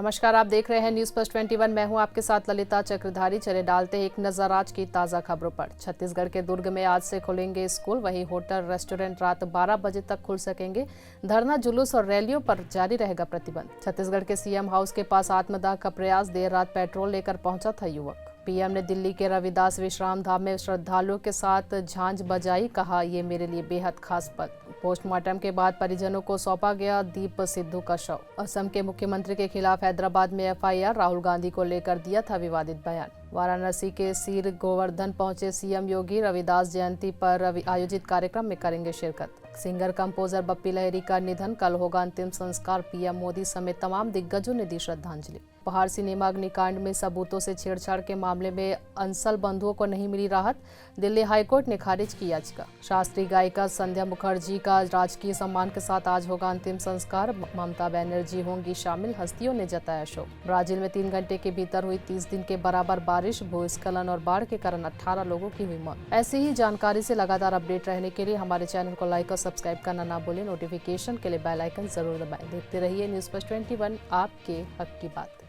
नमस्कार, आप देख रहे हैं न्यूज प्लस 21। मैं हूं आपके साथ ललिता चक्रधारी। चले डालते हैं एक नजर आज की ताजा खबरों पर। छत्तीसगढ़ के दुर्ग में आज से खुलेंगे स्कूल, वहीं होटल रेस्टोरेंट रात 12 बजे तक खुल सकेंगे। धरना, जुलूस और रैलियों पर जारी रहेगा प्रतिबंध। छत्तीसगढ़ के सीएम हाउस के पास आत्मदाह का प्रयास, देर रात पेट्रोल लेकर पहुंचा था युवक। पीएम ने दिल्ली के रविदास विश्राम धाम में श्रद्धालुओं के साथ झांझ बजाई, कहा ये मेरे लिए बेहद खास पल। पोस्टमार्टम के बाद परिजनों को सौंपा गया दीप सिद्धू का शव। असम के मुख्यमंत्री के खिलाफ हैदराबाद में एफआईआर, राहुल गांधी को लेकर दिया था विवादित बयान। वाराणसी के सीर गोवर्धन पहुंचे सीएम योगी, रविदास जयंती पर आयोजित कार्यक्रम में करेंगे शिरकत। सिंगर कंपोजर बप्पी लहिरी का निधन, कल होगा अंतिम संस्कार। पीएम मोदी समेत तमाम दिग्गजों ने दी श्रद्धांजलि। उपहार सिनेमा अग्निकांड में सबूतों से छेड़छाड़ के मामले में अंसल बंधुओं को नहीं मिली राहत, दिल्ली हाईकोर्ट ने खारिज की याचिका। शास्त्रीय गायिका संध्या मुखर्जी का राजकीय सम्मान के साथ आज होगा अंतिम संस्कार, ममता बनर्जी होंगी शामिल, हस्तियों ने जताया शोक। ब्राजील में 3 घंटे के भीतर हुई 30 दिन के बराबर बारिश, भूस्खलन और बाढ़ के कारण 18 लोगों की हुई मौत। ऐसी ही जानकारी से लगातार अपडेट रहने के लिए हमारे चैनल को लाइक और सब्सक्राइब करना ना भूलें। नोटिफिकेशन के लिए बेल आइकन जरूर दबाएं। देखते रहिए न्यूज प्लस 21, आपके हक की बात।